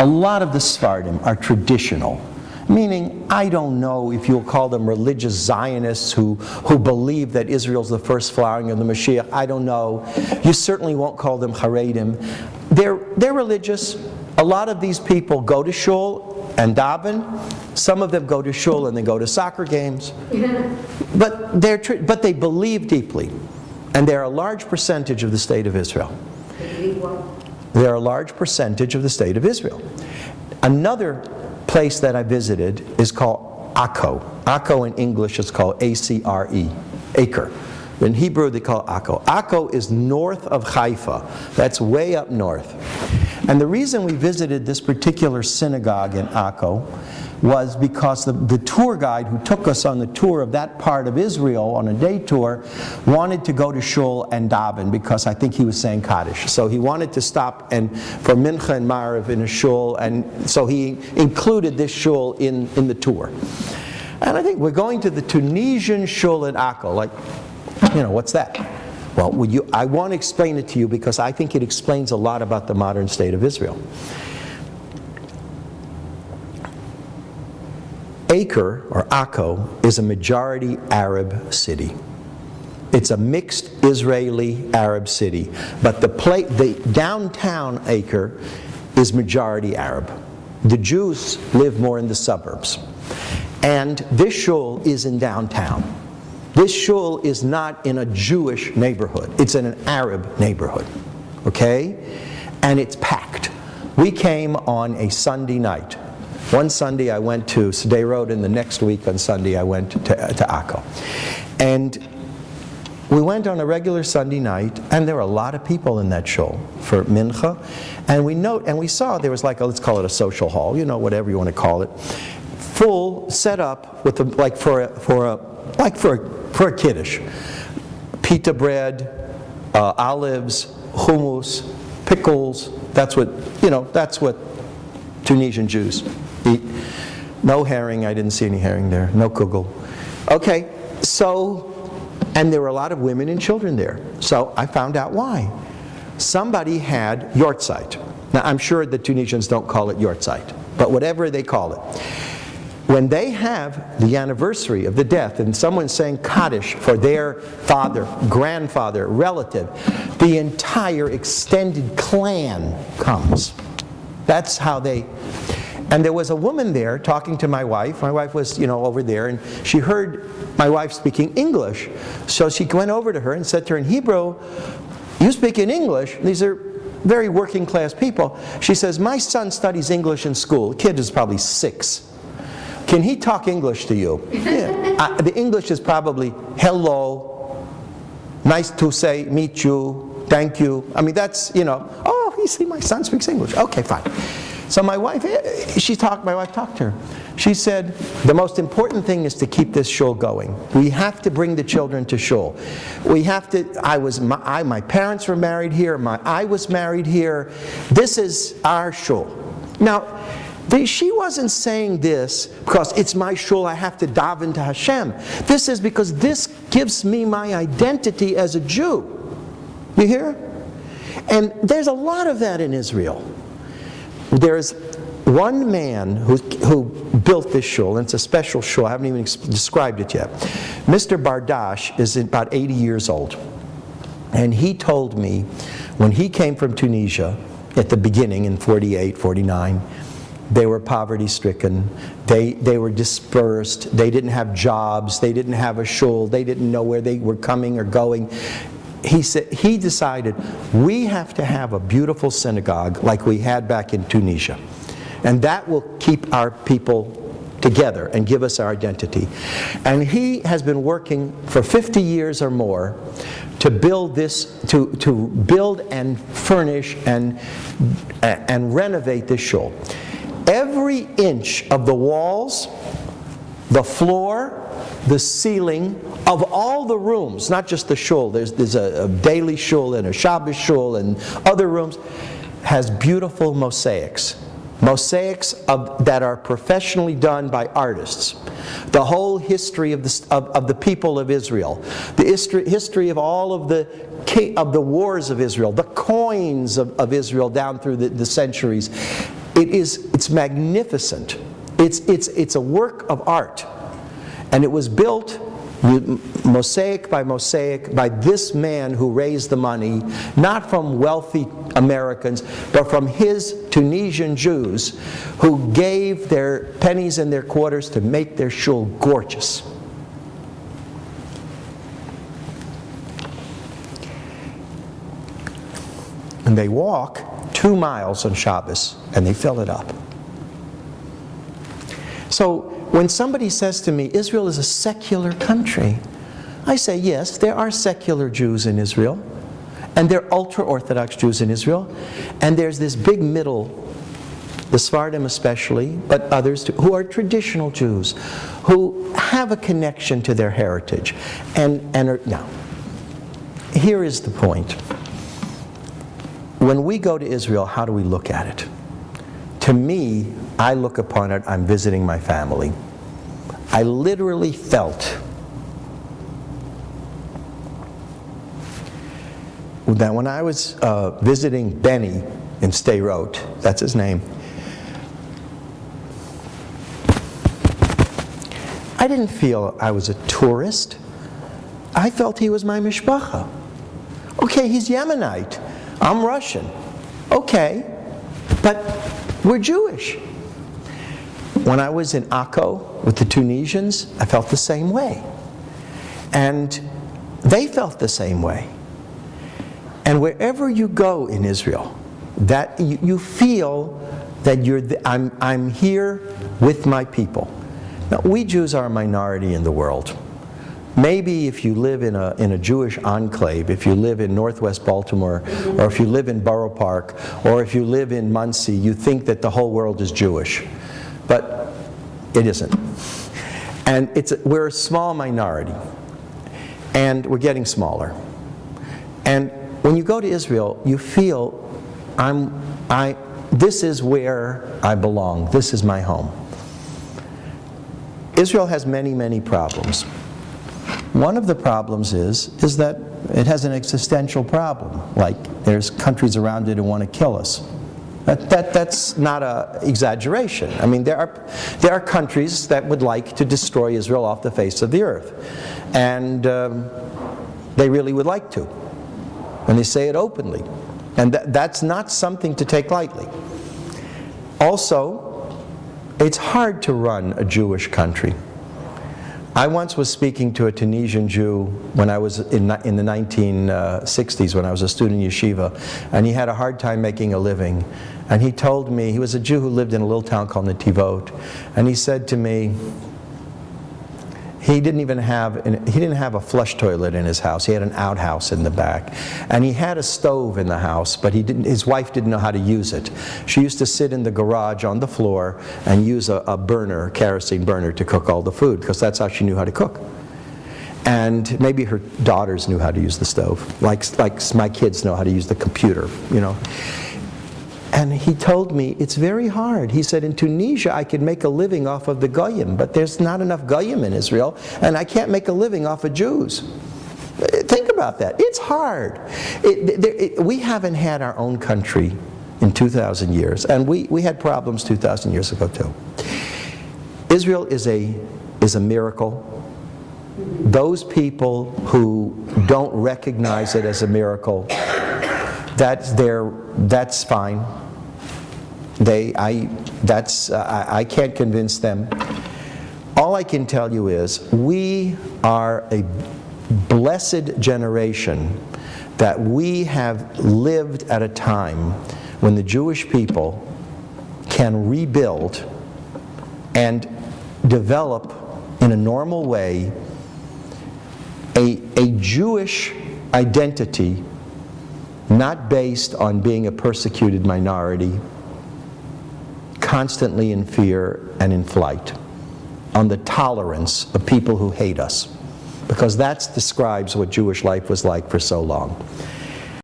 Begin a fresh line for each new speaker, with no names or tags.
lot of the Sephardim are traditional. Meaning, I don't know if you'll call them religious Zionists who believe that Israel's the first flowering of the Mashiach. I don't know. You certainly won't call them Haredim. They're religious. A lot of these people go to shul and daven. Some of them go to shul and they go to soccer games. But they believe deeply. And they're a large percentage of the state of Israel. They're a large percentage of the state of Israel. Another place that I visited is called Akko. Akko in English is called A-C-R-E, acre. In Hebrew they call it Akko. Akko is north of Haifa. That's way up north. And the reason we visited this particular synagogue in Akko was because the tour guide who took us on the tour of that part of Israel on a day tour wanted to go to shul and daven because I think he was saying Kaddish. So he wanted to stop for Mincha and Ma'ariv in a shul, and so he included this shul in the tour. And I think we're going to the Tunisian shul in Akko. Like, what's that? Well, I want to explain it to you because I think it explains a lot about the modern state of Israel. Acre, or Akko, is a majority Arab city. It's a mixed Israeli-Arab city. But the downtown Acre is majority Arab. The Jews live more in the suburbs. And this shul is in downtown. This shul is not in a Jewish neighborhood. It's in an Arab neighborhood. Okay? And it's packed. We came on a Sunday night. One Sunday I went to Sderot, and the next week on Sunday I went to Akko. And we went on a regular Sunday night, and there were a lot of people in that shul for Mincha. And we saw there was let's call it a social hall, whatever you want to call it, full set up with for a kiddush, pita bread, olives, hummus, pickles. That's what Tunisian Jews eat. No herring. I didn't see any herring there. No kugel. Okay, and there were a lot of women and children there. So I found out why. Somebody had yortzeit. Now I'm sure the Tunisians don't call it yortzeit, but whatever they call it. When they have the anniversary of the death and someone's saying Kaddish for their father, grandfather, relative, the entire extended clan comes. That's how they... And there was a woman there talking to my wife. My wife was, over there, and she heard my wife speaking English. So she went over to her and said to her in Hebrew, "You speak in English?" These are very working class people. She says, "My son studies English in school." The kid is probably 6. Can he talk English to you? Yeah. The English is probably hello, nice to say, meet you, thank you. I mean, that's, oh, you see, my son speaks English. Okay, fine. So my wife talked to her. She said, the most important thing is to keep this shul going. We have to bring the children to shul. We have to, my parents were married here, I was married here. This is our shul. Now, she wasn't saying this because it's my shul, I have to daven to Hashem. This is because this gives me my identity as a Jew. You hear? And there's a lot of that in Israel. There's one man who built this shul, and it's a special shul, I haven't even described it yet. Mr. Bardash is about 80 years old. And he told me, when he came from Tunisia, at the beginning in 48, 49, they were poverty-stricken, they were dispersed, they didn't have jobs, they didn't have a shul, they didn't know where they were coming or going. He decided, we have to have a beautiful synagogue like we had back in Tunisia. And that will keep our people together and give us our identity. And he has been working for 50 years or more to build this, to build and furnish and renovate this shul. Every inch of the walls, the floor, the ceiling of all the rooms, not just the shul, there's a daily shul and a Shabbos shul and other rooms, has beautiful mosaics. Mosaics that are professionally done by artists. The whole history of the people of Israel. The history of all of the wars of Israel. The coins of Israel down through the centuries. It's magnificent. It's a work of art. And it was built mosaic by mosaic by this man who raised the money, not from wealthy Americans, but from his Tunisian Jews who gave their pennies and their quarters to make their shul gorgeous. And they walk 2 miles on Shabbos and they fill it up. So when somebody says to me, Israel is a secular country, I say, yes, there are secular Jews in Israel, and there are ultra-Orthodox Jews in Israel, and there's this big middle, the Sephardim especially, but others too, who are traditional Jews, who have a connection to their heritage. And are, now, here is the point. When we go to Israel, how do we look at it? To me, I look upon it, I'm visiting my family. I literally felt that when I was visiting Benny in Sderot, that's his name, I didn't feel I was a tourist. I felt he was my mishpacha. Okay, he's Yemenite. I'm Russian. Okay, but we're Jewish. When I was in Akko with the Tunisians, I felt the same way. And they felt the same way. And wherever you go in Israel, that you feel that I'm here with my people. Now, we Jews are a minority in the world. Maybe if you live in a Jewish enclave, if you live in Northwest Baltimore, or if you live in Borough Park, or if you live in Muncie, you think that the whole world is Jewish. But it isn't. And we're a small minority. And we're getting smaller. And when you go to Israel, you feel, this is where I belong. This is my home. Israel has many, many problems. One of the problems is that it has an existential problem. Like, there's countries around it who want to kill us. That's not an exaggeration. I mean, there are countries that would like to destroy Israel off the face of the earth. And they really would like to. And they say it openly. And that's not something to take lightly. Also, it's hard to run a Jewish country. I once was speaking to a Tunisian Jew when I was in the 1960s, when I was a student in yeshiva, and he had a hard time making a living. And he told me, he was a Jew who lived in a little town called Netivot, and he said to me, he didn't have a flush toilet in his house. He had an outhouse in the back, and he had a stove in the house, but his wife didn't know how to use it. She used to sit in the garage on the floor and use a burner, kerosene burner, to cook all the food, because that's how she knew how to cook. And maybe her daughters knew how to use the stove, like my kids know how to use the computer, you know. And he told me, it's very hard. He said, in Tunisia, I could make a living off of the Goyim, but there's not enough Goyim in Israel, and I can't make a living off of Jews. Think about that. It's hard. We haven't had our own country in 2,000 years, and we had problems 2,000 years ago, too. Israel is a miracle. Those people who don't recognize it as a miracle, that's fine. I can't convince them. All I can tell you is we are a blessed generation that we have lived at a time when the Jewish people can rebuild and develop in a normal way a Jewish identity, not based on being a persecuted minority, constantly in fear and in flight, on the tolerance of people who hate us, because that describes what Jewish life was like for so long.